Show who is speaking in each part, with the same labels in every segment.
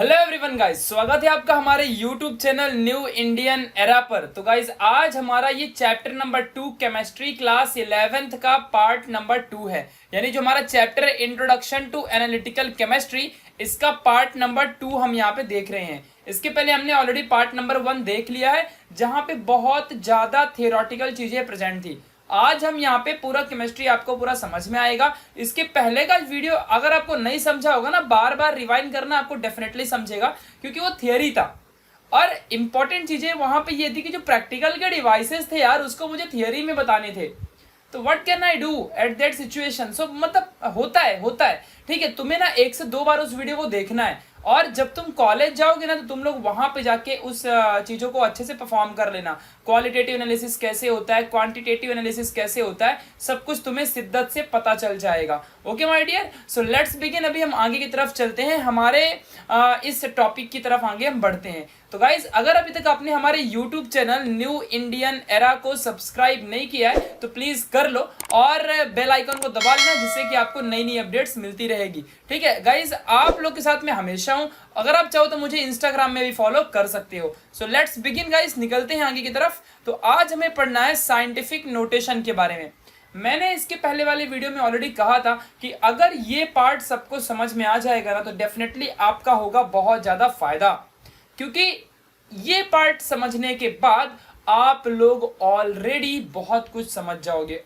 Speaker 1: Hello everyone guys, स्वागत है आपका हमारे YouTube channel new Indian era पर। तो गाइस आज हमारा ये chapter number 2 chemistry class 11th का पार्ट नंबर 2 है। यानी जो हमारा चैप्टर है इंट्रोडक्शन टू एनालिटिकल केमिस्ट्री, इसका पार्ट नंबर 2 हम यहाँ पे देख रहे हैं। इसके पहले हमने ऑलरेडी पार्ट नंबर 1 देख लिया है, जहाँ पे बहुत ज्यादा थियोरटिकल चीजें प्रेजेंट थी। आज हम यहाँ पे पूरा केमिस्ट्री आपको पूरा समझ में आएगा। इसके पहले का वीडियो अगर आपको नहीं समझा होगा ना, बार बार रिवाइंड करना आपको डेफिनेटली समझेगा, क्योंकि वो थियरी था। और इंपॉर्टेंट चीजें वहां पे ये थी कि जो प्रैक्टिकल के डिवाइसेस थे यार, उसको मुझे थियरी में बताने थे। तो what can I do at that situation. So मतलब होता है ठीक है। तुम्हें ना 1 से 2 बार उस वीडियो को देखना है, और जब तुम कॉलेज जाओगे ना तो तुम लोग वहां पे जाके उस चीजों को अच्छे से परफॉर्म कर लेना। क्वालिटेटिव एनालिसिस कैसे होता है, क्वांटिटेटिव एनालिसिस कैसे होता है, सब कुछ तुम्हें शिद्दत से पता चल जाएगा। Okay my dear, so let's begin. अभी हम आगे की तरफ चलते हैं, हमारे इस टॉपिक की तरफ आगे हम बढ़ते हैं। तो गाइज अगर अभी तक आपने हमारे YouTube channel new Indian era को सब्सक्राइब नहीं किया है तो प्लीज कर लो, और बेल आइकन को दबा लेना, जिससे कि आपको नई नई अपडेट्स मिलती रहेगी। ठीक है गाइज, आप लोग के साथ में हमेशा हूं। अगर आप चाहो तो मुझे इंस्टाग्राम में भी फॉलो कर सकते हो। सो लेट्स बिगिन गाइज, निकलते हैं आगे की तरफ। तो आज हमें पढ़ना है साइंटिफिक नोटेशन के बारे में। मैंने इसके पहले वाले वीडियो में ऑलरेडी कहा था कि अगर ये पार्ट सबको समझ में आ जाएगा ना तो डेफिनेटली आपका होगा बहुत ज्यादा फायदा, क्योंकि ये पार्ट समझने के बाद आप लोग ऑलरेडी बहुत कुछ समझ जाओगे।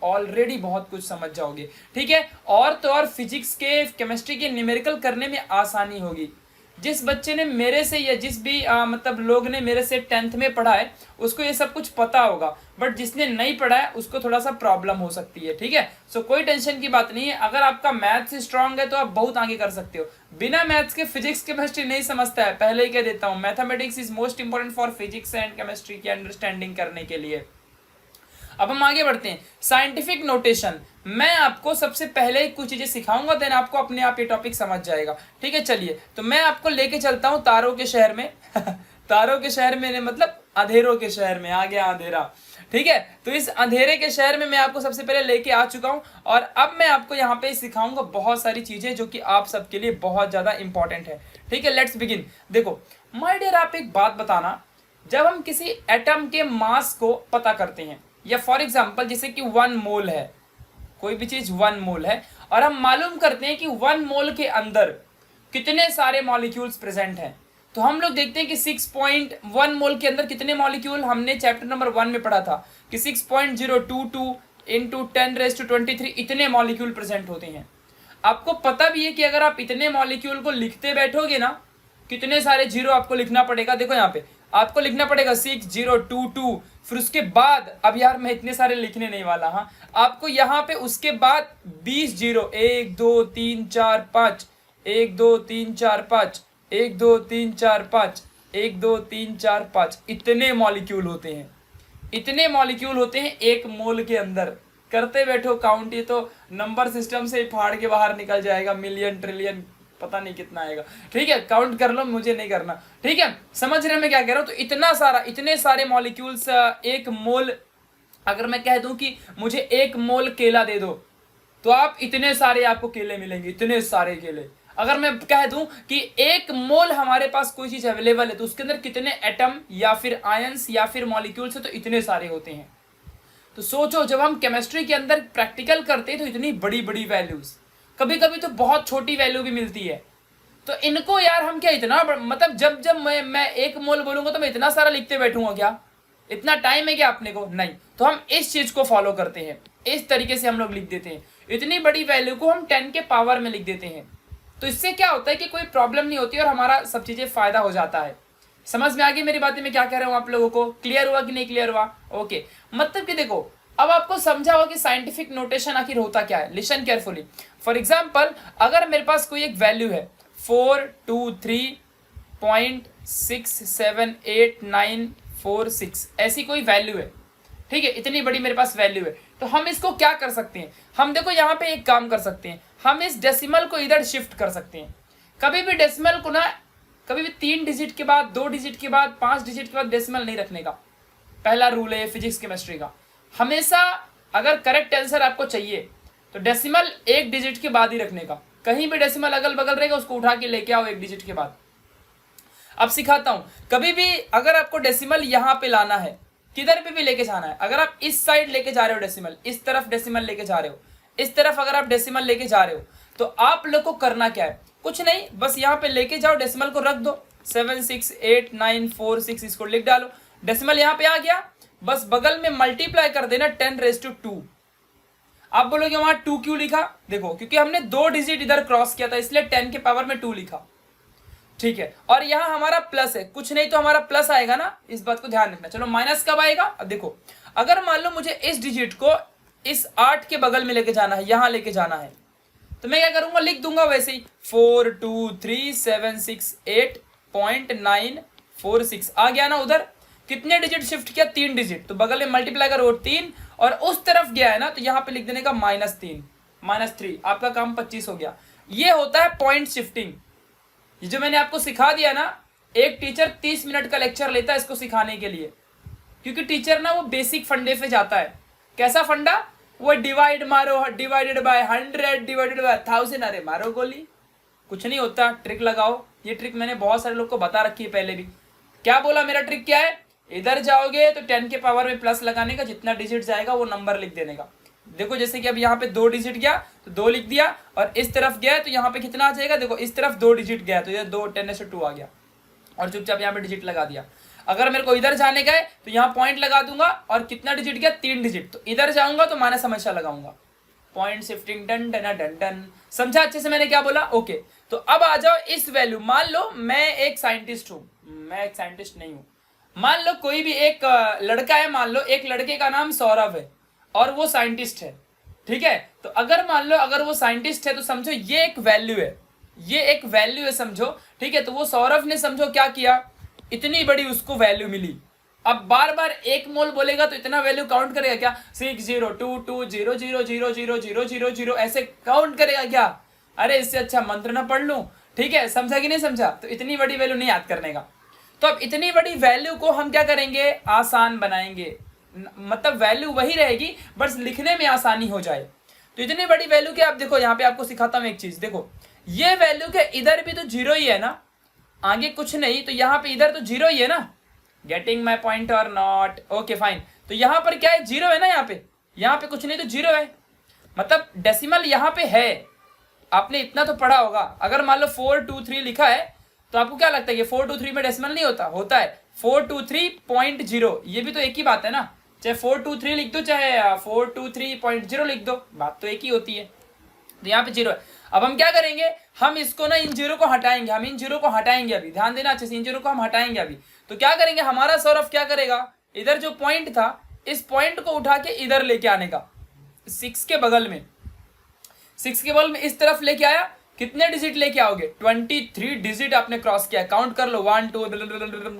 Speaker 1: ठीक है, और तो और फिजिक्स के केमिस्ट्री के न्यूमेरिकल करने में आसानी होगी। जिस बच्चे ने मेरे से या जिस भी मतलब लोग ने मेरे से 10th में पढ़ा है उसको ये सब कुछ पता होगा, बट जिसने नहीं पढ़ा है उसको थोड़ा सा प्रॉब्लम हो सकती है। ठीक है, सो कोई टेंशन की बात नहीं है। अगर आपका मैथ्स स्ट्रांग है तो आप बहुत आगे कर सकते हो। बिना मैथ्स के फिजिक्स केमिस्ट्री नहीं समझता है, पहले ही कह देता हूँ। Mathematics is most important for physics and chemistry की अंडरस्टैंडिंग करने के लिए। अब हम आगे बढ़ते हैं। साइंटिफिक नोटेशन, मैं आपको सबसे पहले कुछ चीजें सिखाऊंगा, देन आपको अपने आप ये टॉपिक समझ जाएगा। ठीक है, चलिए तो मैं आपको लेके चलता हूं तारों के शहर में तारों के शहर में मतलब अंधेरों के शहर में, आ गया अंधेरा। ठीक है, तो इस अंधेरे के शहर में मैं आपको सबसे पहले लेके आ चुका हूं, और अब मैं आपको यहाँ पे सिखाऊंगा बहुत सारी चीजें जो कि आप सबके लिए बहुत ज्यादा इंपॉर्टेंट है। ठीक है, लेट्स बिगिन। देखो माय डियर, आप एक बात बताना, जब हम किसी एटम के मास को पता करते हैं, या फॉर एग्जाम्पल जैसे कि 1 मोल है, कोई भी चीज 1 मोल है, और हम मालूम करते हैं कि 1 मोल के अंदर कितने सारे मॉलिक्यूल्स प्रेजेंट हैं, तो हम लोग देखते हैं कि 6.1 मोल के अंदर कितने मॉलिक्यूल, हमने चैप्टर नंबर 1 में पढ़ा था कि 6.022 इंटू 10⁻23 इतने मॉलिक्यूल प्रेजेंट होते हैं। आपको पता भी है कि अगर आप इतने मॉलिक्यूल को लिखते बैठोगे ना, कितने सारे जीरो आपको लिखना पड़ेगा। देखो यहाँ पे आपको लिखना पड़ेगा 6022, फिर उसके बाद, अब यार मैं इतने सारे लिखने नहीं वाला, हाँ आपको यहाँ पे उसके बाद 20 जीरो, 1 2 3 4 5, 1 2 3 4 5, 1 2 3 4 5, 1 2 3 4 5, इतने मॉलिक्यूल होते हैं। इतने मॉलिक्यूल होते हैं एक मोल के अंदर। करते बैठो काउंट, ये तो नंबर सिस्टम से फाड़ के बाहर निकल जाएगा, मिलियन ट्रिलियन पता नहीं कितना आएगा। ठीक है, काउंट कर लो, मुझे नहीं करना। ठीक है, समझ रहे मैं क्या कह रहा हूं। तो इतने सारे मॉलिक्यूल्स एक मोल, अगर मैं कह दूं कि मुझे 1 मोल केला दे दो, तो आप इतने सारे आपको केले मिलेंगे, इतने सारे केले। अगर मैं कह दूं कि 1 मोल हमारे पास कोई चीज अवेलेबल है, तो उसके अंदर कितने एटम या फिर आयंस या फिर मॉलिक्यूल्स है, तो इतने सारे होते हैं। तो सोचो, जब हम केमिस्ट्री के अंदर प्रैक्टिकल करते हैं तो इतनी बड़ी बड़ी वैल्यूज, कभी कभी तो बहुत छोटी वैल्यू भी मिलती है। तो इनको यार हम क्या इतना मतलब जब जब मैं 1 मोल बोलूंगा तो मैं इतना सारा लिखते बैठूंगा क्या? इतना टाइम है क्या अपने को? नहीं। तो हम इस चीज को फॉलो करते हैं, इस तरीके से हम लोग लिख देते हैं। इतनी बड़ी वैल्यू को हम 10 के पावर में लिख देते हैं। तो इससे क्या होता है कि कोई प्रॉब्लम नहीं होती और हमारा सब चीजें फायदा हो जाता है। समझ में आ गई मेरी बातें, मैं क्या कह रहा हूँ? आप लोगों को क्लियर हुआ कि नहीं क्लियर हुआ? ओके, मतलब कि देखो अब आपको समझा होगा कि साइंटिफिक नोटेशन आखिर होता क्या है। Listen carefully. फॉर एग्जाम्पल, अगर मेरे पास कोई एक वैल्यू है 423.6784946, ऐसी कोई वैल्यू है, ठीक है, इतनी बड़ी मेरे पास वैल्यू है, तो हम इसको क्या कर सकते हैं? हम देखो यहाँ पे एक काम कर सकते हैं, हम इस डेसिमल को इधर शिफ्ट कर सकते हैं। कभी भी डेसिमल को ना, कभी भी 3 डिजिट के बाद, 2 डिजिट के बाद, 5 डिजिट के बाद डेसिमल नहीं रखने का। पहला रूल है फिजिक्स केमिस्ट्री का, हमेशा अगर करेक्ट आंसर आपको चाहिए तो डेसिमल 1 डिजिट के बाद ही रखने का। कहीं भी डेसिमल अगल बगल रहेगा उसको उठा के लेके आओ 1 डिजिट के बाद। अब सिखाता हूं, कभी भी अगर आपको डेसिमल यहां पे लाना है, किधर पे भी लेके जाना है, अगर आप इस साइड लेके जा रहे हो डेसिमल, इस तरफ डेसिमल लेके जा रहे हो, इस तरफ अगर आप डेसिमल लेके जा रहे हो, तो आप लोग को करना क्या है, कुछ नहीं, बस यहाँ पे लेके जाओ, डेसिमल को रख दो, 7 6 8 9 4 6 इसको लिख डालो, डेसिमल यहाँ पे आ गया, बस बगल में मल्टीप्लाई कर देना 10⁻²। आप बोलोगे वहां 2 क्यों लिखा, देखो क्योंकि हमने 2 डिजिट इधर क्रॉस किया था, इसलिए 10 के पावर में 2 लिखा, ठीक है। और यहां हमारा प्लस है, कुछ नहीं तो हमारा प्लस आएगा ना, इस बात को ध्यान रखना। चलो माइनस कब आएगा, अब देखो, अगर मान लो मुझे इस डिजिट को इस 8 के बगल में लेके जाना है, यहां लेके जाना है, तो मैं क्या करूंगा, लिख दूंगा वैसे ही 4 2 3 7 6 8.946 आ गया ना। उधर कितने डिजिट शिफ्ट किया, 3 डिजिट, तो बगल में मल्टीप्लाई करो 3, और उस तरफ गया है ना, तो यहां पे लिख देने का -3 -3, आपका काम 25 हो गया। ये होता है पॉइंट शिफ्टिंग। ये जो मैंने आपको सिखा दिया ना, एक टीचर 30 मिनट का लेक्चर लेता है इसको सिखाने के लिए, क्योंकि टीचर ना वो बेसिक फंडे पे जाता है। कैसा फंडा, वो डिवाइड मारो, डिवाइडेड बाय 100 डिवाइडेड बाय 1000, अरे मारो गोली, कुछ नहीं होता, ट्रिक लगाओ। ये ट्रिक मैंने बहुत सारे लोग को बता रखी है पहले भी। क्या बोला, मेरा ट्रिक क्या है, इधर जाओगे तो 10 के पावर में प्लस लगाने का, जितना डिजिट जाएगा वो नंबर लिख देने का। देखो जैसे कि अब यहाँ पे 2 डिजिट गया तो 2 लिख दिया, और इस तरफ गया तो यहाँ पे कितना आ जाएगा, देखो इस तरफ 2 डिजिट गया तो ये 2 10⁻² आ गया, और चुपचाप यहाँ पे डिजिट लगा दिया। अगर मेरे को इधर जाने का है तो यहाँ पॉइंट लगा दूंगा, और कितना डिजिट गया, 3 डिजिट, तो इधर जाऊंगा तो माइनस हमेशा लगाऊंगा। Point shifting, done done done done. समझा अच्छे से मैंने क्या बोला, ओके। तो अब आ जाओ इस वैल्यू, मान लो मैं एक साइंटिस्ट हूं, मैं एक साइंटिस्ट नहीं हूं, मान लो कोई भी एक लड़का है, मान लो एक लड़के का नाम सौरभ है और वो साइंटिस्ट है, ठीक है। तो अगर मान लो अगर वो साइंटिस्ट है तो समझो ये एक वैल्यू है, ये एक वैल्यू है समझो, ठीक है। तो वो सौरभ ने समझो क्या किया, इतनी बड़ी उसको वैल्यू मिली। अब बार बार 1 मोल बोलेगा तो इतना वैल्यू काउंट करेगा क्या, 6022000000 ऐसे काउंट करेगा क्या, अरे इससे अच्छा मंत्र ना पढ़ लूं, ठीक है। समझा कि नहीं समझा, तो इतनी बड़ी वैल्यू नहीं याद करने का। तो अब इतनी बड़ी वैल्यू को हम क्या करेंगे, आसान बनाएंगे, मतलब वैल्यू वही रहेगी बस लिखने में आसानी हो जाए। तो इतनी बड़ी वैल्यू के, आप देखो यहाँ पे आपको सिखाता हूँ एक चीज, देखो ये वैल्यू के इधर भी तो 0 ही है ना, आगे कुछ नहीं, तो यहाँ पे इधर तो 0 ही है ना, गेटिंग माई पॉइंट और नॉट, ओके फाइन। तो यहाँ पर क्या है, 0 है ना, यहाँ पे कुछ नहीं तो 0 है, मतलब डेसिमल यहाँ पे है। आपने इतना तो पढ़ा होगा, अगर मान लो 423 लिखा है तो आपको क्या लगता है, ये 423 में डेसिमल नहीं होता, होता है 423.0, ये भी तो एक ही बात है ना, चाहे 423 लिख दो चाहे 423.0 लिख दो, बात तो एक ही होती है। तो यहाँ पे 0 है। अब हम क्या करेंगे, हम इसको ना इन 0 को हटाएंगे, हम इन 0 को हटाएंगे, अभी ध्यान देना अच्छे से, इन 0 को हम हटाएंगे अभी। तो क्या करेंगे, हमारा सौरभ क्या करेगा, इधर जो पॉइंट था इस पॉइंट को उठा के इधर लेके आने का, 6 के बगल में, 6 के बगल में इस तरफ लेके आया, कितने डिजिट लेके आओगे, 23 डिजिट आपने क्रॉस किया, काउंट कर लो 1 2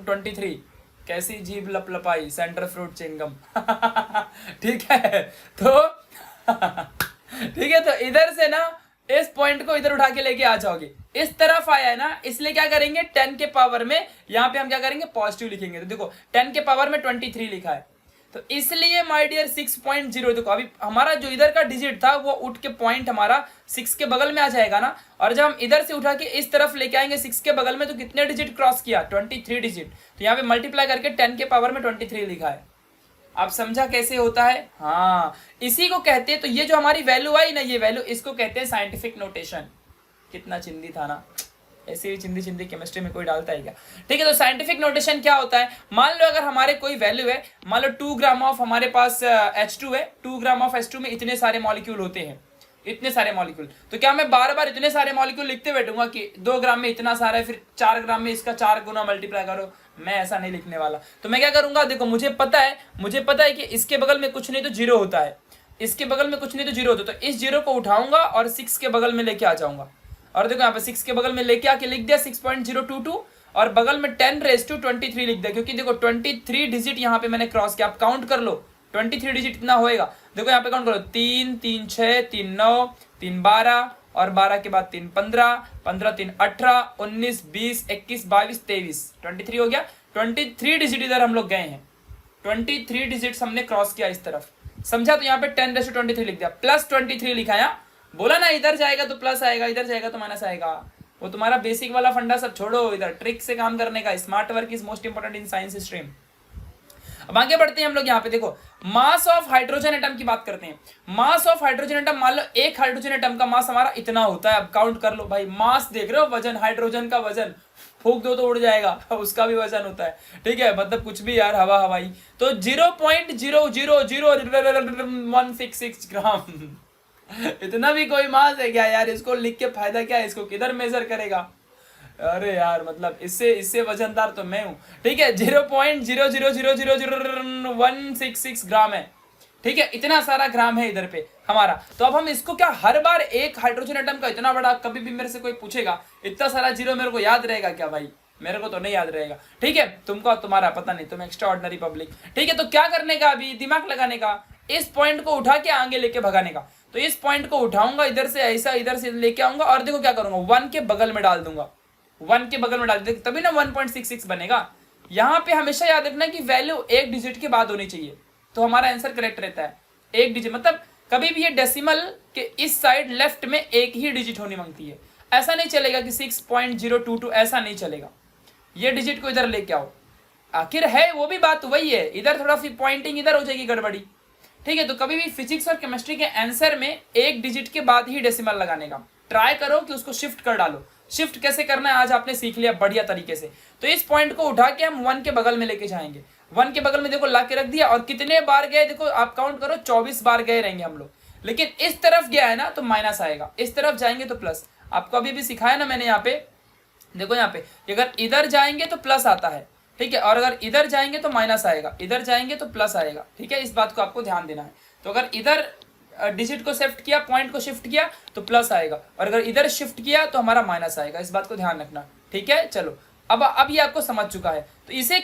Speaker 1: 23। कैसी जीभ लपलपाई, सेंटर फ्रूट चिंगम ठीक है। तो ठीक है, तो इधर से ना इस पॉइंट को इधर उठा के लेके आ जाओगे, इस तरफ आया है ना, इसलिए क्या करेंगे 10 के पावर में, यहां पे हम क्या करेंगे पॉजिटिव लिखेंगे। तो देखो 10 के पावर में 23 लिखा है, तो इसलिए माय डियर 6.0, देखो अभी हमारा जो इधर का डिजिट था वो उठ के पॉइंट हमारा 6 के बगल में आ जाएगा ना, और जब हम इधर से उठा के इस तरफ लेके आएंगे 6 के बगल में, तो कितने डिजिट क्रॉस किया, 23 डिजिट, तो यहाँ पे मल्टीप्लाई करके 10 के पावर में 23 लिखा है। आप समझा कैसे होता है, हाँ इसी को कहते हैं। तो ये जो हमारी वैल्यू आई ना, ये वैल्यू, इसको कहते हैं साइंटिफिक नोटेशन। कितना चिंदी था ना, ऐसे ही चिंदी चिंदी केमिस्ट्री में कोई डालता है क्या, ठीक है। तो साइंटिफिक नोटेशन क्या होता है, मान लो अगर हमारे कोई वैल्यू है, मान लो 2 ग्राम ऑफ हमारे पास H2 है, 2 ग्राम ऑफ H2 में इतने सारे मॉलिक्यूल होते हैं, इतने सारे मॉलिक्यूल। तो क्या मैं बार बार इतने सारे मॉलिक्यूल लिखते बैठूंगा कि 2 ग्राम में इतना सारा है, फिर 4 ग्राम में इसका 4 गुना मल्टीप्लाई करो, मैं ऐसा नहीं लिखने वाला। तो मैं क्या करूंगा, देखो मुझे पता है कि इसके बगल में कुछ नहीं तो 0 होता है, इसके बगल में कुछ नहीं तो 0 होता है, तो इस 0 को उठाऊंगा और 6 के बगल में लेके आ जाऊंगा, और देखो यहाँ पे 6 के बगल में लेके आके लिख दिया 6.022, और बगल में 10⁻23 लिख दिया, क्योंकि देखो 23 डिजिट यहाँ पे मैंने क्रॉस किया। आप काउंट कर लो 23 डिजिट इतना होएगा, देखो यहाँ पे काउंट करो, 3 3 6 3 9 3 12, और 12 के बाद 3 15, 15 3 18 19 20 21 22 23, 23 हो गया। 23 डिजिट इधर हम लोग गए हैं, 23 डिजिट हमने क्रॉस किया इस तरफ, समझा। तो यहाँ पे 10⁻23 लिख दिया, प्लस 23 लिखा है, बोला ना इधर जाएगा तो प्लस आएगा, इधर जाएगा तो माइनस आएगा। वो तुम्हारा बेसिक वाला फंडा सब छोड़ो, इधर ट्रिक से काम करने का। Smart work is most important in science stream. अब आगे बढ़ते हैं हम लोग। यहाँ पे देखो मास ऑफ हाइड्रोजन एटम की बात करते हैं। मास ऑफ हाइड्रोजन एटम, मान लो एक हाइड्रोजन एटम का मास हमारा इतना होता है। अब काउंट कर लो भाई, मास देख रहे हो, वजन, हाइड्रोजन का वजन फूंक दो तो उड़ जाएगा, उसका भी वजन होता है, ठीक है, मतलब कुछ भी यार, हवा हवाई। तो 0.0000166 ग्राम इतना भी कोई मास है क्या यार? इसको लिख के फायदा क्या है? इसको किधर मेजर करेगा? अरे यार मतलब इससे वजनदार तो मैं हूं, ठीक है। 0.0000166 ग्राम है, ठीक है, इतना सारा ग्राम है इधर पे हमारा। तो अब हम इसको क्या हर बार एक हाइड्रोजन एटम का इतना बड़ा, कभी भी मेरे से कोई पूछेगा इतना सारा जीरो मेरे को याद रहेगा क्या भाई? मेरे को तो नहीं याद रहेगा, ठीक है। तुमको तुम्हारा पता नहीं, तुम एक्स्ट्रा ऑर्डिनरी पब्लिक, ठीक है। तो क्या करने का, अभी दिमाग लगाने का, इस पॉइंट को उठा के आगे लेके भगाने का। तो इस पॉइंट को उठाऊंगा इधर से, ऐसा इधर से लेके आऊंगा, और देखो क्या करूंगा, 1 के बगल में डाल दूंगा, 1 के बगल में डाल देंगे, तभी ना 1.66 बनेगा। यहाँ पे हमेशा याद रखना कि वैल्यू एक डिजिट के बाद होनी चाहिए, तो हमारा आंसर करेक्ट रहता है। एक डिजिट मतलब कभी भी ये डेसिमल के इस साइड लेफ्ट में एक ही डिजिट होनी मांगती है। ऐसा नहीं चलेगा कि 6.022, ऐसा नहीं चलेगा। ये डिजिट को इधर लेके आओ, आखिर है वो भी बात वही है, इधर थोड़ा सी पॉइंटिंग इधर हो जाएगी गड़बड़ी, ठीक है। तो कभी भी फिजिक्स और केमिस्ट्री के आंसर में एक डिजिट के बाद ही डेसिमल लगाने का ट्राई करो कि उसको शिफ्ट कर डालो। शिफ्ट कैसे करना है आज आपने सीख लिया बढ़िया तरीके से। तो इस पॉइंट को उठा के हम 1 के बगल में लेके जाएंगे, 1 के बगल में देखो ला के रख दिया, और कितने बार गए देखो आप काउंट करो, 24 बार गए रहेंगे हम लोग। लेकिन इस तरफ गया है ना तो माइनस आएगा, इस तरफ जाएंगे तो प्लस। आपको अभी भी सिखाया ना मैंने, यहाँ पे देखो, यहाँ पे अगर इधर जाएंगे तो प्लस आता है, ठीक है, और अगर इधर जाएंगे तो माइनस आएगा, इधर जाएंगे तो प्लस आएगा, ठीक है। इस बात को आपको ध्यान देना है। तो अगर इधर डिजिट को शिफ्ट किया, पॉइंट को शिफ्ट किया तो प्लस आएगा, और अगर इधर शिफ्ट किया तो हमारा माइनस आएगा। इस बात को ध्यान रखना, ठीक है। चलो अब ये आपको समझ चुका है। तो इसी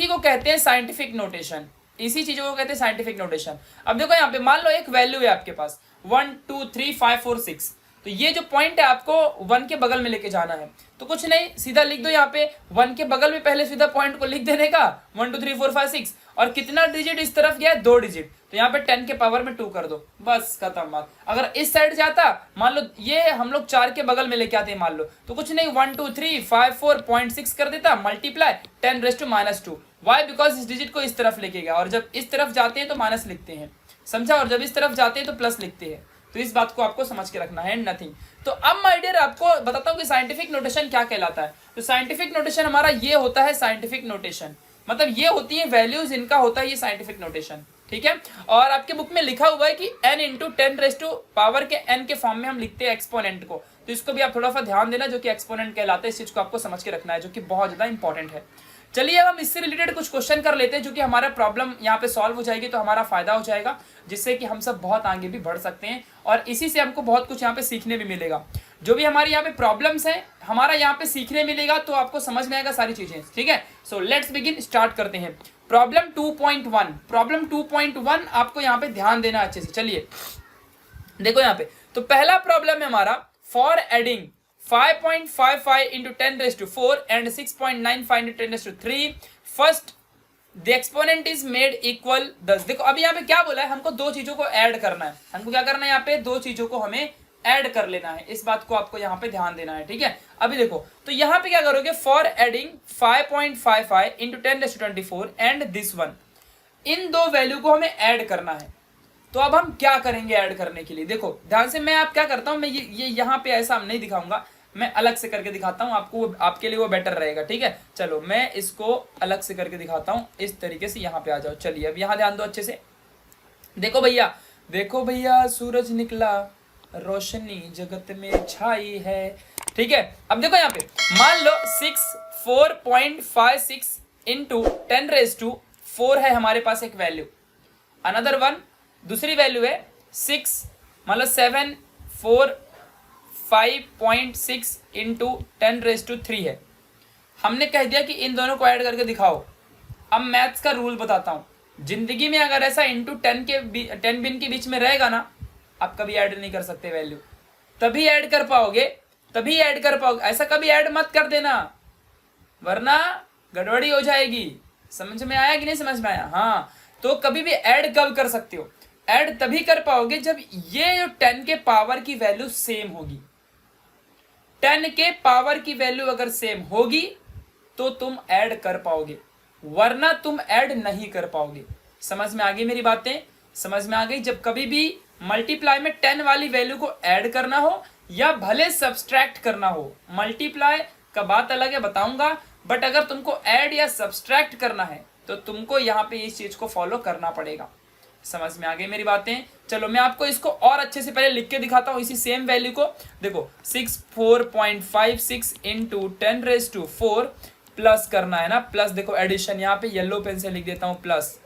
Speaker 1: को कहते हैं साइंटिफिक नोटेशन, इसी चीजों को कहते हैं साइंटिफिक नोटेशन। अब देखो यहाँ पे मान लो एक वैल्यू है आपके पास 1 2 3 5 4 6, तो ये जो पॉइंट है आपको 1 के बगल में लेके जाना है। तो कुछ नहीं, सीधा लिख दो यहाँ पे 1 के बगल में पहले सीधा पॉइंट को लिख देने का, 1 2 3 4 5 6, और कितना डिजिट इस तरफ गया है, 2 डिजिट, तो यहाँ पे 10 के पावर में 2 कर दो, बस खत्म बात। अगर इस साइड जाता, मान लो ये हम लोग 4 के बगल में लेके आते हैं मान लो, तो कुछ नहीं 1 2 3 5 4.6 कर देता, मल्टीप्लाई 10⁻²। वाई? बिकॉज इस डिजिट को इस तरफ लेके गया, और जब इस तरफ जाते हैं तो माइनस लिखते हैं, समझा, और जब इस तरफ जाते हैं तो प्लस लिखते हैं। तो इस बात को आपको समझ के रखना है, नथिंग। तो अब माय डियर आपको बताता हूँ कि साइंटिफिक नोटेशन क्या कहलाता है। तो साइंटिफिक नोटेशन हमारा ये होता है, साइंटिफिक नोटेशन मतलब ये होती है वैल्यूज, इनका होता है ये साइंटिफिक नोटेशन, ठीक है। और आपके बुक में लिखा हुआ है कि n इंटू 10⁻⁴ के n के फॉर्म में हम लिखते हैं एक्सपोनेंट को। तो इसको भी आप थोड़ा सा ध्यान देना, जो कि एक्सपोनेंट कहलाता है, इस चीज को आपको समझ के रखना है, जो कि बहुत ज्यादा इंपॉर्टेंट है। चलिए अब हम इससे रिलेटेड कुछ क्वेश्चन कर लेते हैं, जो कि हमारा प्रॉब्लम यहाँ पे सॉल्व हो जाएगी, तो हमारा फायदा हो जाएगा, जिससे कि हम सब बहुत आगे भी बढ़ सकते हैं, और इसी से हमको बहुत कुछ यहाँ पे सीखने भी मिलेगा। जो भी हमारे यहाँ पे प्रॉब्लम्स हैं, हमारा यहाँ पे सीखने मिलेगा, तो आपको समझ में आएगा सारी चीजें, ठीक है। सो लेट्स बिगिन, स्टार्ट करते हैं। प्रॉब्लम 2.1, प्रॉब्लम 2.1 आपको यहाँ पे ध्यान देना अच्छे से। चलिए देखो यहाँ पे, तो पहला प्रॉब्लम है हमारा, for adding 5.55 into 10⁴ and 6.95 into 10⁵, first the exponent is made equal 10। देखो अभी यहाँ पे क्या बोला है, हमको दो चीजों को ऐड करना है। हमको क्या करना है, यहाँ पे दो चीजों को हमें ऐड कर लेना है, इस बात को आपको यहाँ पे ध्यान देना है, ठीक है। अभी देखो, तो यहाँ पे क्या करोगे, for adding 5.55 into 10⁻24 and this one, इन दो वैल्यू को हमें ऐड करना है। तो अब हम क्या करेंगे ऐड करने के लिए, देखो ध्यान से, मैं आप क्या करता हूँ, मैं ये यहाँ पे ऐसा हम नहीं दिखाऊंगा, मैं अलग से करके दिखाता हूँ आपको, आपके लिए वो बेटर रहेगा, ठीक है। चलो मैं इसको अलग से करके दिखाता हूँ, इस तरीके से यहाँ पे आ जाओ। चलिए अब यहाँ ध्यान दो अच्छे से, देखो भैया, देखो भैया, सूरज निकला, रोशनी जगत में छाई है, ठीक है। अब देखो यहाँ पे मान लो 4.56 into 10⁻⁴ है हमारे पास एक वैल्यू, अनदर वन दूसरी वैल्यू है 6, मतलब 745.6 into 10⁻³ है। हमने कह दिया कि इन दोनों को ऐड करके दिखाओ। अब मैथ्स का रूल बताता हूँ, जिंदगी में अगर ऐसा इंटू 10 बिन के बीच में रहेगा ना, आप कभी ऐड नहीं कर सकते वैल्यू, तभी ऐड कर पाओगे, तभी ऐड कर पाओगे, ऐसा कभी ऐड मत कर देना, वरना गड़बड़ी हो जाएगी। समझ में आया कि नहीं समझ में आया? हाँ, तो कभी भी ऐड कब कर सकते हो, ऐड तभी कर पाओगे जब ये जो 10 के पावर की वैल्यू सेम होगी, 10 के पावर की वैल्यू अगर सेम होगी तो तुम ऐड कर पाओगे, वरना तुम ऐड नहीं कर पाओगे। समझ में आ गई मेरी बातें? समझ में आ गई? जब कभी भी मल्टीप्लाई में 10 वाली वैल्यू को ऐड करना हो या भले सब्सट्रैक्ट करना हो, मल्टीप्लाई का बात अलग है, बताऊंगा, बट अगर तुमको ऐड या सब्सट्रैक्ट करना है तो तुमको यहाँ पे इस चीज को फॉलो करना पड़ेगा। समझ में आ गई मेरी बातें? चलो मैं आपको इसको और अच्छे से पहले लिख के दिखाता हूँ इसी सेम वैल्यू को। देखो 64.56 इंटू 10⁻⁴ प्लस करना है ना, प्लस देखो एडिशन, यहाँ पे येलो पेन से लिख देता हूँ प्लस,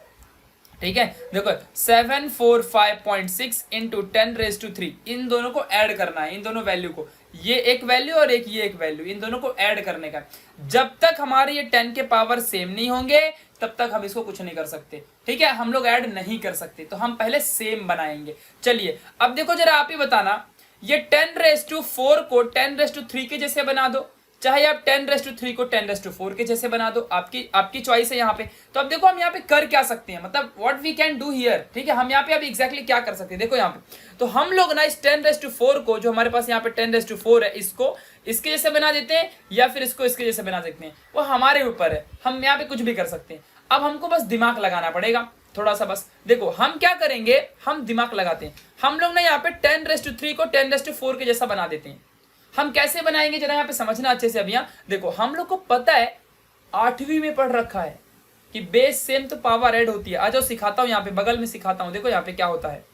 Speaker 1: ठीक है। देखो 745.6 इंटू 10⁻3, इन दोनों को ऐड करना है, इन दोनों वैल्यू को, ये एक वैल्यू और ये एक वैल्यू, इन दोनों को ऐड करने का। जब तक हमारे ये 10 के पावर सेम नहीं होंगे तब तक हम इसको कुछ नहीं कर सकते, ठीक है। हम लोग ऐड नहीं कर सकते, तो हम पहले सेम बनाएंगे। चलिए अब देखो जरा आप ही बताना, ये 10⁻⁴ को 10⁻3 के जैसे बना दो, चाहे आप 10⁻3 को 10⁻4 के जैसे बना दो, आपकी चॉइस है यहाँ पे। तो अब देखो हम यहाँ पे कर क्या सकते हैं, मतलब what we can do here, ठीक है। हम यहाँ पे अब एग्जैक्टली क्या कर सकते हैं, देखो यहाँ पे तो हम लोग ना इस 10⁻4 को, जो हमारे पास यहाँ पे 10⁻4 है, इसको इसके जैसे बना देते हैं या फिर इसको इसके जैसे बना सकते हैं, वो हमारे ऊपर है, हम यहाँ पे कुछ भी कर सकते हैं। अब हमको बस दिमाग लगाना पड़ेगा थोड़ा सा, बस देखो हम क्या करेंगे, हम दिमाग लगाते हैं। हम लोग ना यहाँ पे 10⁻3 को 10⁻4 के जैसा बना देते हैं। हम कैसे बनाएंगे जरा यहाँ पे समझना अच्छे से। अब यहाँ देखो हम लोग को पता है, 8वीं में पढ़ रखा है कि बेस सेम तो पावर ऐड होती है। आ जाओ सिखाता हूँ, यहाँ पे बगल में सिखाता हूँ। देखो यहाँ पे क्या होता है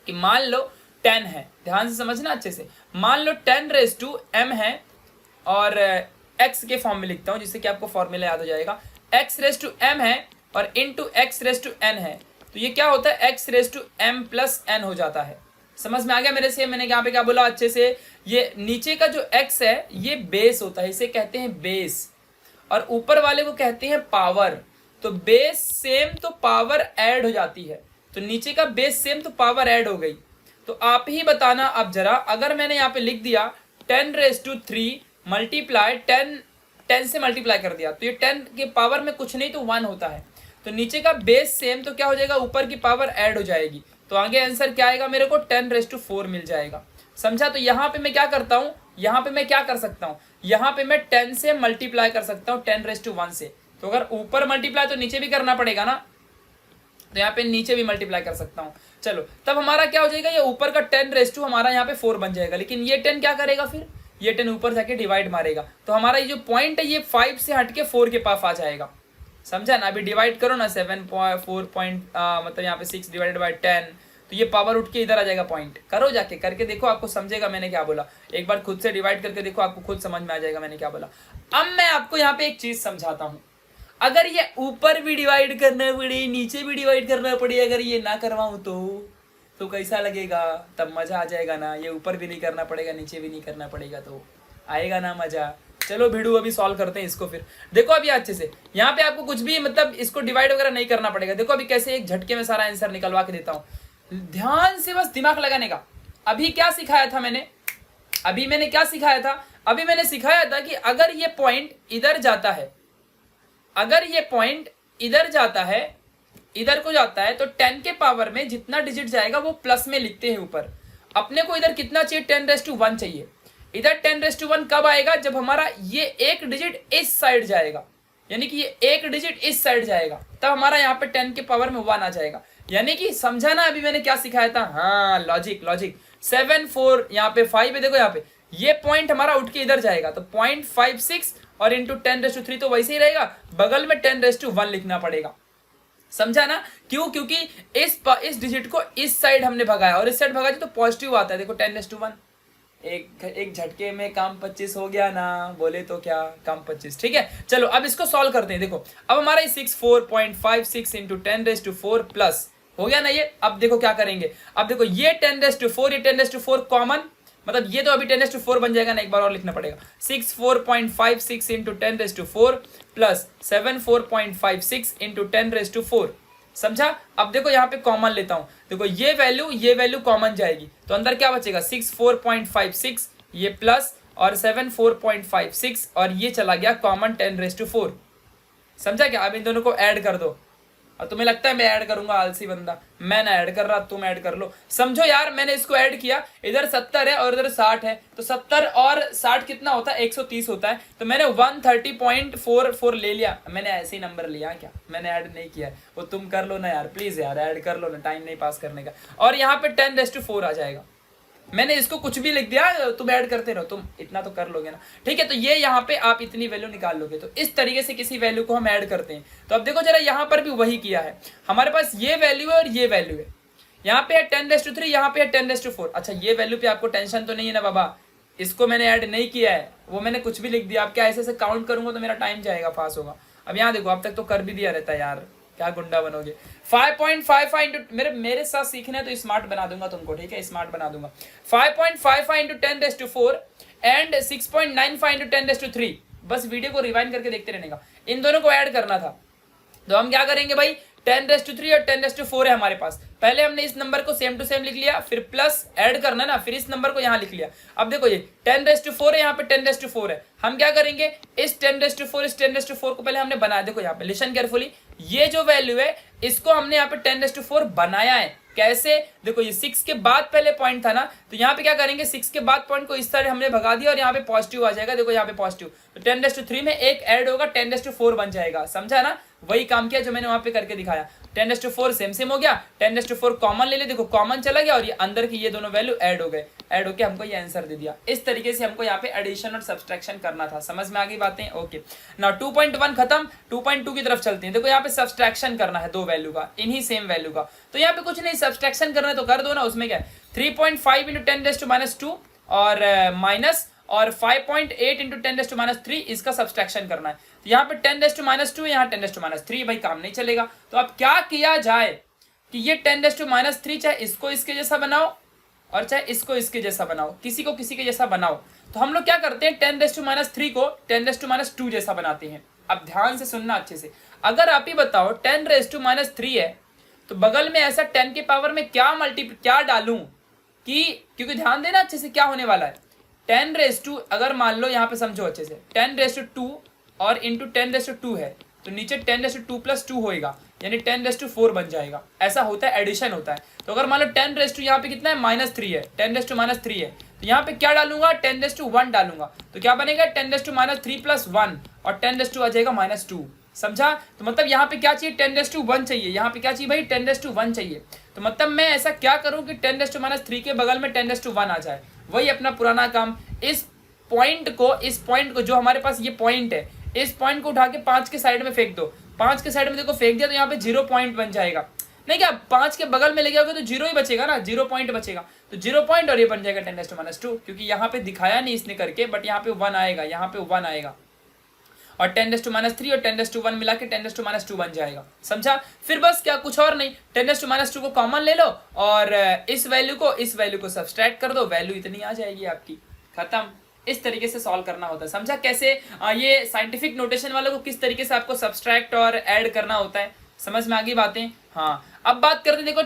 Speaker 1: कि मान लो 10 है, ध्यान से समझना अच्छे से। मान लो 10⁻m है और x के फॉर्म में लिखता हूँ जिससे कि आपको फॉर्मूला याद हो जाएगा। x⁻m है और इंटू x⁻n है, तो ये क्या होता है, x⁻m+n हो जाता है। समझ में आ गया मेरे से? मैंने यहाँ पे क्या बोला अच्छे से, ये नीचे का जो x है ये बेस होता है, इसे कहते हैं बेस, और ऊपर वाले को कहते हैं पावर। तो बेस सेम तो पावर ऐड हो जाती है, तो नीचे का बेस सेम तो पावर ऐड हो गई। तो आप ही बताना अब जरा, अगर मैंने यहाँ पे लिख दिया 10⁻3 मल्टीप्लाई 10 से मल्टीप्लाई कर दिया, तो ये 10 के पावर में कुछ नहीं तो 1 होता है। तो नीचे का बेस सेम तो क्या हो जाएगा, ऊपर की पावर ऐड हो जाएगी। तो आगे आंसर क्या आएगा मेरे को, 10⁻4 मिल जाएगा। समझा? तो यहाँ पे मैं क्या करता हूँ, यहाँ पे मैं क्या कर सकता हूँ, यहाँ पे मैं 10 से मल्टीप्लाई कर सकता हूँ 10⁻1 से। तो अगर ऊपर मल्टीप्लाई तो नीचे भी करना पड़ेगा ना, तो यहाँ पे नीचे भी मल्टीप्लाई कर सकता हूँ। चलो तब हमारा क्या हो जाएगा, ये ऊपर का 10⁻2 हमारा यहाँ पे 4 बन जाएगा। लेकिन ये 10 क्या करेगा, फिर ये 10 ऊपर जाके डिवाइड मारेगा, तो हमारा ये जो पॉइंट है ये 5 से हट के 4 के पास आ जाएगा। समझा ना? अभी डिवाइड करो ना, 7.4 मतलब यहाँ पे 6 डिवाइडेड बाई 10, तो ये पावर उठ के इधर आ जाएगा पॉइंट। करो जाके, करके देखो, आपको समझेगा मैंने क्या बोला। एक बार खुद से डिवाइड करके देखो, आपको खुद समझ में आ जाएगा मैंने क्या बोला। अब मैं आपको यहाँ पे एक चीज समझाता हूँ, अगर ये ऊपर भी डिवाइड करना पड़े, नीचे भी डिवाइड करना पड़े, अगर ये ना करवाऊं तो कैसा लगेगा? तब मजा आ जाएगा ना। ये ऊपर भी नहीं करना पड़ेगा, नीचे भी नहीं करना पड़ेगा, तो आएगा ना मजा। चलो भिड़ू अभी सॉल्व करते हैं इसको। फिर देखो अभी अच्छे से, यहाँ पे आपको कुछ भी मतलब इसको डिवाइड वगैरह नहीं करना पड़ेगा। देखो अभी कैसे एक झटके में सारा आंसर निकलवा के देता हूँ, ध्यान से बस दिमाग लगाने का। अभी क्या सिखाया था मैंने, अभी मैंने क्या सिखाया था, अभी मैंने सिखाया था कि अगर ये पॉइंट इधर जाता है, अगर ये पॉइंट इधर जाता है, इधर को जाता है, तो 10 के पावर में जितना डिजिट जाएगा वो प्लस में लिखते हैं ऊपर। अपने को इधर कितना चाहिए, 10⁻1 चाहिए। इधर 10⁻1 कब आएगा, जब हमारा ये एक डिजिट इस साइड जाएगा, यानी कि ये एक डिजिट इस साइड जाएगा, तब हमारा यहाँ पे 10 के पावर में 1 आ जाएगा। यानी कि समझा ना अभी मैंने क्या सिखाया था? हाँ, लॉजिक 7 4 यहाँ पे 5 है, देखो यहाँ पे ये पॉइंट हमारा उठ के इधर जाएगा, तो 0.56 और इंटू 10⁻3 तो वैसे ही रहेगा, बगल में 10⁻1 लिखना पड़ेगा। समझा ना? क्यों? क्योंकि इस डिजिट को इस साइड हमने भगाया और इस साइड भगा तो पॉजिटिव आता है। देखो 10⁻1, एक झटके में काम 25 हो गया ना, बोले तो क्या, काम 25। ठीक है, चलो अब इसको सॉल्व करते हैं। देखो अब हमारा 64.56 इंटू 10⁻4 प्लस हो गया ना ये। अब देखो क्या करेंगे, अब देखो ये 10⁻4, ये 10⁻4 कॉमन, मतलब ये तो अभी 10⁻4 बन जाएगा ना, एक बार और लिखना पड़ेगा। 64.56 इंटू 10⁻4 प्लस 74.56 इंटू 10⁻4। समझा? अब देखो यहाँ पे कॉमन लेता हूँ, देखो ये वैल्यू कॉमन जाएगी, तो अंदर क्या बचेगा, 64.56 ये प्लस और 74.56 और ये चला गया कॉमन 10⁻4। समझा क्या? अब इन दोनों को ऐड कर दो, और तुम्हें लगता है मैं ऐड करूंगा, आलसी बंदा, मैं ना ऐड कर रहा, तुम ऐड कर लो। समझो यार, मैंने इसको ऐड किया, इधर 70 है और इधर 60 है, तो 70 और 60 कितना होता है, 130 होता है। तो मैंने 130.44 ले लिया, मैंने ऐसे ही नंबर लिया क्या, मैंने ऐड नहीं किया है। वो तुम कर लो ना यार, प्लीज यार ऐड कर लो ना, टाइम नहीं पास करने का। और यहाँ पे 10⁻4 आ जाएगा। मैंने इसको कुछ भी लिख दिया, तुम ऐड करते रहो, तुम इतना तो कर लोगे ना, ठीक है। तो ये यहाँ पे आप इतनी वैल्यू निकाल लोगे। तो इस तरीके से किसी वैल्यू को हम ऐड करते हैं। तो अब देखो जरा, यहाँ पर भी वही किया है, हमारे पास ये वैल्यू है और ये वैल्यू है। यहाँ पे है 10⁻3, यहाँ पे है 10⁻4। अच्छा, ये वैल्यू पे आपको टेंशन तो नहीं है ना बाबा, इसको मैंने ऐड नहीं किया है, वो मैंने कुछ भी लिख दिया। अब क्या ऐसे ऐसे काउंट करूंगा तो मेरा टाइम जाएगा, पास होगा। अब यहाँ देखो, अब तक तो कर भी दिया रहता है यार, क्या गुंडा बनोगे। 5.55 इंटू, मेरे साथ सीखना है तो स्मार्ट बना दूंगा तुमको, ठीक है, स्मार्ट बना दूंगा। 5.55 इंटू 10⁻4 एंड 6.95 इंटू 10⁻3। बस वीडियो को रिवाइंड करके देखते रहने का, इन दोनों को ऐड करना था। तो हम क्या करेंगे भाई, 10⁻3 और 10⁻4 है हमारे पास। पहले हमने इस नंबर को सेम टू सेम लिख लिया, फिर प्लस ऐड करना ना, फिर इस नंबर को यहाँ लिख लिया। अब देखो ये 10⁻4 है, यहाँ पे 10⁻4 है। हम क्या करेंगे, इस 10⁻4 इस 10⁻4 को पहले हमने बनाया। देखो यहाँ पे लिसन केयरफुली, ये जो वैल्यू है इसको हमने यहाँ पे 10⁻4 बनाया है। कैसे, देखो ये 6 के बाद पहले पॉइंट था ना, तो यहाँ पे क्या करेंगे, 6 के बाद पॉइंट को इस तरह हमने भगा दिया और यहाँ पे पॉजिटिव आ जाएगा। देखो यहाँ पे पॉजिटिव, तो 10⁻3 में एक ऐड होगा, 10⁻4 बन जाएगा। समझा ना, वही काम किया जो मैंने वहां पे करके दिखाया। 10⁻4 सेम हो गया, 10⁻4 कॉमन ले ले, देखो कॉमन चला गया और ये अंदर की ये दोनों वैल्यू ऐड हो गए, ऐड होके हमको ये आंसर दे दिया। इस तरीके से हमको यहाँ पे एडिशन और सब्सट्रैक्शन करना था। समझ में आ गई बातें, ओके ना। 2.1 खत्म, 2.2 की तरफ चलते हैं। देखो यहाँ पे सब्सट्रैक्शन करना है दो वैल्यू का, इन्हीं सेम वैल्यू का। तो यहाँ पे कुछ नहीं, सब्सट्रैक्शन करना है तो कर दो ना, उसमें क्या है। 3.5 इंटू 10⁻2 और माइनस, और 5.8 इंटू 10⁻3 इसका सब्सट्रैक्शन करना है। तो यहाँ पे 10⁻2, यहाँ 10⁻3, भाई काम नहीं चलेगा। तो अब क्या किया जाए कि ये 10⁻3 चाहे इसको इसके जैसा बनाओ और चाहे इसको इसके जैसा बनाओ, किसी को किसी के जैसा बनाओ। तो हम लोग क्या करते हैं, 10⁻3 को 10⁻2 जैसा बनाते हैं। अब ध्यान से सुनना अच्छे से, अगर आप ही बताओ 10⁻3 है तो बगल में ऐसा 10 के पावर में क्या डालूं कि, क्योंकि ध्यान देना अच्छे से क्या होने वाला है। 10⁻, अगर मान लो यहाँ पे समझो अच्छे से, 10⁻2 और इंटू 10⁻2 है, तो नीचे 10⁻2 + 2 होएगा, यानी 10⁻4 बन जाएगा। ऐसा होता है, एडिशन होता है। तो अगर मान लो 10⁻, यहाँ पे कितना है, -3 है, 10⁻3 है, तो यहाँ पे क्या डालूंगा, 10⁻1 डालूंगा। तो क्या बनेगा, 10⁻3 + 1 और 10⁻2 आ जाएगा -2। समझा। तो मतलब यहाँ पे क्या चाहिए, 10⁻1 चाहिए। यहाँ पे क्या चाहिए भाई, 10⁻1 चाहिए। तो मतलब मैं ऐसा क्या करूं कि 10⁻3 के बगल में 10⁻1 आ जाए, वही अपना पुराना काम। इस पॉइंट को जो हमारे पास ये पॉइंट है, इस पॉइंट को उठा के 5 के साइड में फेंक दो। 5 के साइड में देखो फेंक दिया, तो यहाँ पे 0 पॉइंट बन जाएगा। नहीं क्या, 5 के बगल में ले जाओगे तो 0 ही बचेगा ना, 0 पॉइंट बचेगा। तो 0 पॉइंट और ये बन जाएगा 10⁻2, क्योंकि यहाँ पे दिखाया नहीं इसने करके, बट यहाँ पे 1 आएगा, यहाँ पे 1 आएगा। और 10⁻3 और 10⁻1 मिला के 10⁻2 बन जाएगा। समझा। फिर बस क्या, कुछ और नहीं, 10⁻2 को कॉमन ले लो और इस वैल्यू को सब्सट्रैक्ट कर दो, वैल्यू इतनी आ जाएगी आपकी, खत्म। इस तरीके से सॉल्व करना होता है। समझा कैसे, ये साइंटिफिक नोटेशन वालों को किस तरीके से आपको सब्सट्रैक्ट और ऐड करना होता है, समझ में आ गई बातें। हाँ, अब बात करते हैं देखो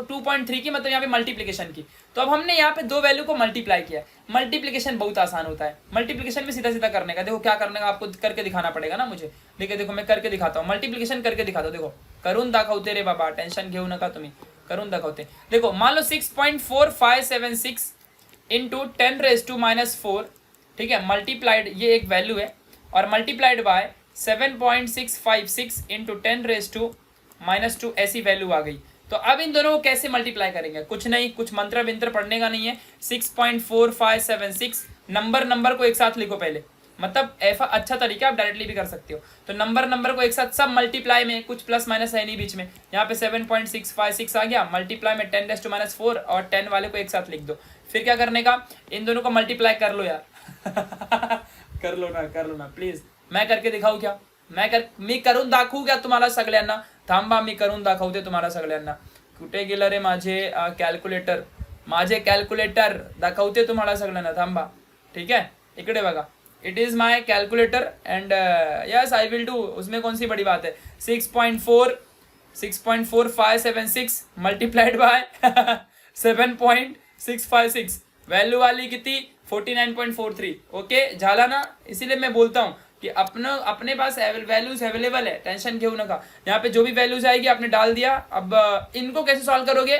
Speaker 1: 2.3 की, मतलब यहाँ पे मल्टीप्लिकेशन की। तो अब हमने यहाँ पे दो वैल्यू को मल्टीप्लाई किया है। मल्टीप्लिकेशन बहुत आसान होता है, मल्टीप्लिकेशन में सीधा सीधा करने का। देखो क्या करने का, आपको करके दिखाना पड़ेगा ना मुझे। देखो मैं करके दिखाता हूँ, मल्टीप्लिकेशन करके दिखाता हूँ। देखो करून दाखवते रे बाबा, टेंशन घेऊ नका तुम्ही, करून दाखवते। देखो मान लो 6.4576 इंटू 10⁻⁻4, ठीक है, मल्टीप्लाइड, ये एक वैल्यू है, और मल्टीप्लाइड बाय 7.656 इंटू 10⁻⁻2 ऐसी वैल्यू आ गई। तो अब इन दोनों को कैसे मल्टीप्लाई करेंगे, कुछ नहीं, कुछ मंत्र विंत्र पढ़ने का नहीं है। 6.4576 नंबर को एक साथ लिखो पहले, मतलब ऐसा अच्छा तरीका, आप डायरेक्टली भी कर सकते हो। तो नंबर को एक साथ सब मल्टीप्लाई में, कुछ प्लस माइनस है नहीं बीच में। यहाँ पे 7.656 आ गया, मल्टीप्लाई में 10⁻4 और 10 वाले को एक साथ लिख दो। फिर क्या करने का, इन दोनों को मल्टीप्लाई कर लो यार कर लो ना प्लीज। मैं करके दिखाऊ क्या, मी करून दाखवू क्या तुम्हाला सगळ्यांना, थांबा मी करून दाखवते तुम्हाला सगळ्यांना। कुठे गेलं रे माझे कॅल्क्युलेटर दाखवते तुम्हाला सगळ्यांना, थांबा, ठीक है, इकडे बघा, it is my calculator and yes I will do, उसमें कौन सी बड़ी बात है। 6.4576 मल्टीप्लाइड बाय 7.656 वैल्यू वाली कितनी 49.43। ओके झाला ना, इसीलिए मैं बोलता हूँ कि अपने पास वैल्यूज अवेलेबल है, टेंशन घेऊ नका। यहाँ पे जो भी वैल्यूज आएगी आपने डाल दिया। अब इनको कैसे सॉल्व करोगे,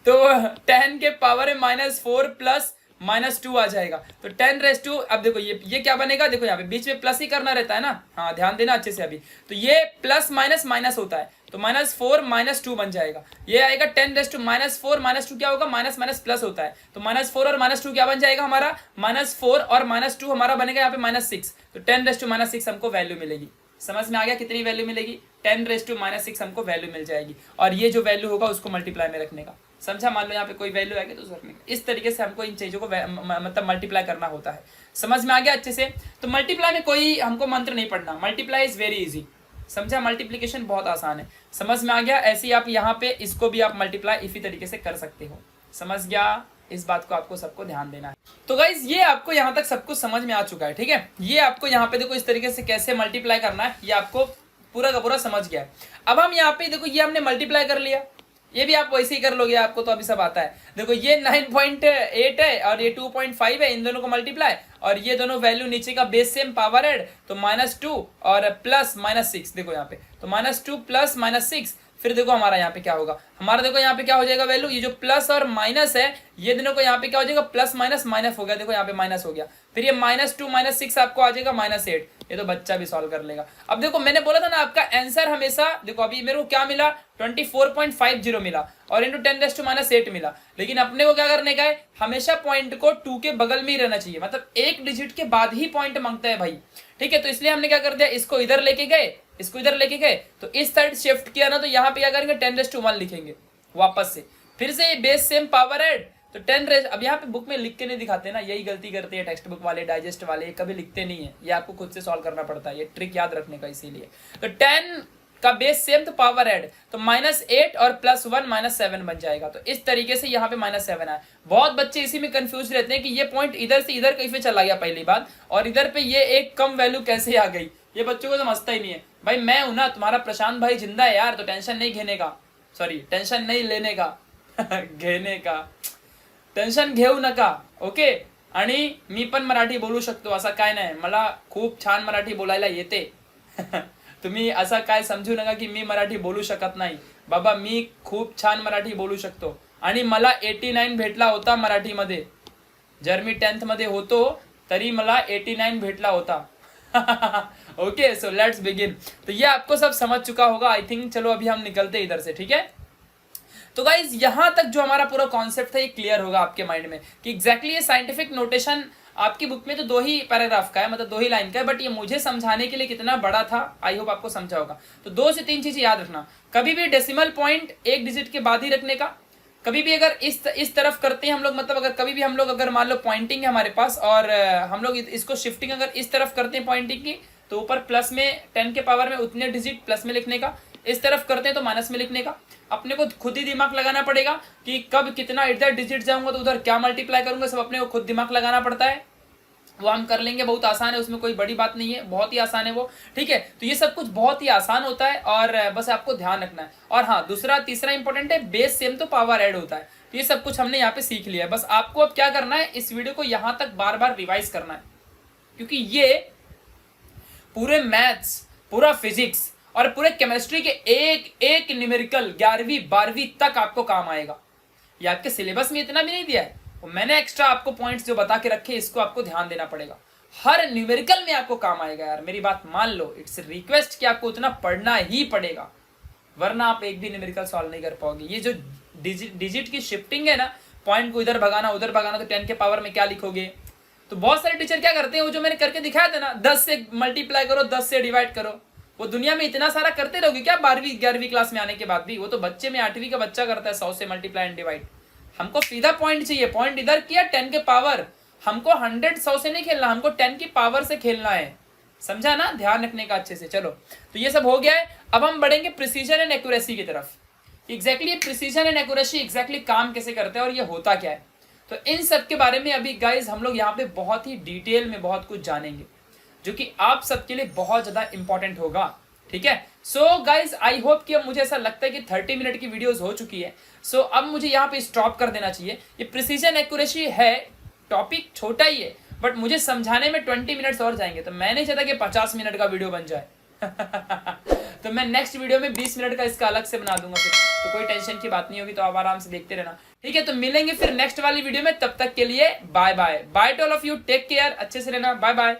Speaker 1: तो 10 के पावर -4 प्लस -2 आ जाएगा, तो 10⁻²। अब देखो ये क्या बनेगा, देखो यहाँ पे बीच में प्लस ही करना रहता है ना, हाँ ध्यान देना अच्छे से। अभी तो ये प्लस माइनस माइनस होता है, तो -4 -2 बन जाएगा। ये आएगा 10⁻⁻4 -2 क्या होगा, माइनस माइनस प्लस होता है, तो -4 और -2 क्या बन जाएगा हमारा, -4 और -2 हमारा बनेगा यहाँ पे -6। तो 10⁻6 हमको वैल्यू मिलेगी। समझ में आ गया कितनी वैल्यू मिलेगी, 10⁻6 हमको वैल्यू मिल जाएगी। और ये जो वैल्यू होगा उसको मल्टीप्लाई में रखने का, समझा। मान लो यहाँ पे कोई वैल्यू आएगी तो उसमें इस तरीके से हमको इन चीजों को मतलब मल्टीप्लाई करना होता है। समझ में आ गया अच्छे से। तो मल्टीप्लाई में कोई हमको मंत्र नहीं पढ़ना, मल्टीप्लाई इज वेरी इजी, समझा। मल्टीप्लिकेशन बहुत आसान है, समझ में आ गया। ऐसे ही आप यहाँ पे इसको भी आप मल्टीप्लाई इसी तरीके से कर सकते हो, समझ गया। इस बात को आपको सबको ध्यान देना है। तो गाइज ये आपको यहाँ तक सब कुछ समझ में आ चुका है, ठीक है। ये आपको यहाँ पे देखो इस तरीके से कैसे मल्टीप्लाई करना है, ये आपको पूरा का पूरा समझ गया है। अब हम यहाँ पे देखो ये हमने मल्टीप्लाई कर लिया, ये भी आप वैसे ही कर लोगे, आपको तो अभी सब आता है। देखो ये 9.8 है और ये 2.5 है, इन दोनों को मल्टीप्लाई, और ये दोनों वैल्यू नीचे का बेस सेम पावर ऐड, तो -2 और प्लस -6। देखो यहाँ पे तो -2 प्लस -6, फिर देखो हमारा यहाँ पे क्या होगा, हमारा देखो यहाँ पे क्या हो जाएगा वैल्यू, ये जो प्लस और माइनस है ये दोनों को यहाँ पे क्या हो जाएगा, प्लस माइनस माइनस हो गया, देखो यहाँ पे माइनस हो गया। फिर ये -2 -6 आपको आ जाएगा -8, ये तो बच्चा भी सॉल्व कर लेगा। अब देखो मैंने बोला था ना आपका आंसर हमेशा, देखो अभी मेरे को क्या मिला 24.50 मिला और इंटू 10⁻8 मिला, लेकिन अपने को क्या करने का है, हमेशा पॉइंट को 2 के बगल में ही रहना चाहिए, मतलब एक डिजिट के बाद ही पॉइंट मांगता है भाई, ठीक है। तो इसलिए हमने क्या कर दिया, इसको इधर लेके गए, इसको इधर लेके गए, तो इस साइड शिफ्ट किया ना, तो यहाँ पे क्या करेंगे 10⁻1 लिखेंगे वापस से, फिर से बेस सेम पावर ऐड, तो 10 अब यहाँ पे बुक में लिख के नहीं दिखाते ना, यही गलती करते हैं टेक्स्ट बुक वाले, डाइजेस्ट वाले, कभी लिखते नहीं है, ये आपको खुद से सॉल्व करना पड़ता है, ये ट्रिक याद रखने का। इसीलिए तो 10 का बेस सेम तो पावर ऐड, तो -8 और +1 -7 बन जाएगा। तो इस तरीके से यहाँ पे -7 है। बहुत बच्चे इसी में कंफ्यूज रहते हैं कि ये पॉइंट इधर से इधर कैसे चला गया पहली बात, और इधर पे ये एक कम वैल्यू कैसे आ गई, ये बच्चों को समझता ही नहीं है। भाई मैं हूं ना, तुम्हारा प्रशांत भाई जिंदा है यार, तो टेंशन नहीं घेने का, सॉरी टेंशन नहीं लेने का घेने का, टेन्शन घेऊ नका, ओके। आणि मी पण मराठी बोलू शकतो, असं काय नाही, मला खूप छान मराठी बोलायला येते तुम्ही असं काय समजू नका की मी मराठी बोलू शकत नाही, बाबा मी खूप छान मराठी बोलू शकतो। आणि मला 89 भेटला होता मराठीमध्ये, जर मी 10th मध्ये होतो तरी मला 89 भेटला होता ओके, सो लेट्स बिगिन। तो ये आपको सब समझ चुका होगा आई थिंक। चलो अभी हम निकलते इधर से, ठीक है। तो गाइज यहां तक जो हमारा पूरा कॉन्सेप्ट था ये क्लियर होगा आपके माइंड में कि एग्जैक्टली ये साइंटिफिक नोटेशन आपकी बुक में तो 2 ही पैराग्राफ का है, मतलब 2 ही लाइन का है, बट ये मुझे समझाने के लिए कितना बड़ा था, आई होप आपको समझा होगा। तो 2 से 3 चीजें याद रखना, कभी भी डेसिमल पॉइंट एक डिजिट के बाद ही रखने का, कभी भी अगर इस तरफ करते हैं हम लोग, मतलब अगर कभी भी हम लोग अगर मान लो पॉइंटिंग है हमारे पास और हम लोग इसको शिफ्टिंग अगर इस तरफ करते हैं पॉइंटिंग की, तो ऊपर प्लस में 10 के पावर में उतने डिजिट प्लस में लिखने का, इस तरफ करते हैं तो माइनस में लिखने का। अपने को खुद ही दिमाग लगाना पड़ेगा कि कब कितना इधर डिजिट जाऊंगा तो उधर क्या मल्टीप्लाई करूंगा, सब अपने को खुद दिमाग लगाना पड़ता है, वो हम कर लेंगे, बहुत आसान है, उसमें कोई बड़ी बात नहीं है, बहुत ही आसान है वो, ठीक है। तो ये सब कुछ बहुत ही आसान होता है और बस आपको ध्यान रखना है। और हाँ तीसरा इंपॉर्टेंट है, बेस सेम तो पावर ऐड होता है। तो ये सब कुछ हमने यहाँ पे सीख लिया है, बस आपको अब क्या करना है, इस वीडियो को यहाँ तक बार बार रिवाइज करना है, क्योंकि ये पूरे मैथ्स, पूरा फिजिक्स और पूरे केमिस्ट्री के एक न्यूमेरिकल 11वीं 12वीं तक आपको काम आएगा। ये आपके सिलेबस में इतना भी नहीं दिया है, और मैंने एक्स्ट्रा आपको पॉइंट्स जो बता के रखे, इसको आपको ध्यान देना पड़ेगा, हर न्यूमेरिकल में आपको काम आएगा यार, मेरी बात मान लो। इट्स रिक्वेस्ट कि आपको उतना पढ़ना ही पड़ेगा, वरना आप एक भी न्यूमेरिकल सॉल्व नहीं कर पाओगे। ये जो डिजिट की शिफ्टिंग है ना, पॉइंट को इधर भगाना उधर भगाना, तो 10 के पावर में क्या लिखोगे। तो बहुत सारे टीचर क्या करते हैं, वो जो मैंने करके दिखाया था ना, 10 से मल्टीप्लाई करो, 10 से डिवाइड करो, वो दुनिया में इतना सारा करते रहोगे क्या 12वीं 11वीं क्लास में आने के बाद भी। वो तो बच्चे में 8वीं का बच्चा करता है 100 से मल्टीप्लाई एंड डिवाइड। हमको सीधा पॉइंट चाहिए, पॉइंट इधर किया 10 के पावर, हमको 100 100 से नहीं खेलना, हमको 10 की पावर से खेलना है, समझा ना, ध्यान रखने का अच्छे से। चलो तो ये सब हो गया है, अब हम बढ़ेंगे प्रिसीजन एंड एक्यूरेसी की तरफ। Exactly precision and accuracy exactly काम कैसे करते हैं और ये होता क्या है, तो इन सब के बारे में अभी गाइज हम लोग यहाँ पे बहुत ही डिटेल में बहुत कुछ जानेंगे, जो कि आप सबके लिए बहुत ज्यादा इंपॉर्टेंट होगा, ठीक है। सो गाइज आई होप कि अब मुझे ऐसा लगता है कि 30 मिनट की वीडियोस हो चुकी है, सो अब मुझे यहाँ पे स्टॉप कर देना चाहिए। ये प्रिसीजन एक्यूरेसी है, टॉपिक छोटा ही है बट मुझे समझाने में 20 मिनट्स और जाएंगे, तो मैं नहीं चाहता कि 50 मिनट का वीडियो बन जाए। तो मैं नेक्स्ट वीडियो में 20 मिनट का इसका अलग से बना दूंगा फिर, तो कोई टेंशन की बात नहीं होगी, तो आप आराम से देखते रहना। ठीक है, तो मिलेंगे फिर नेक्स्ट वाली वीडियो में, तब तक के लिए bye bye. Bye to all of you, take care, अच्छे से रहना, बाय बाय।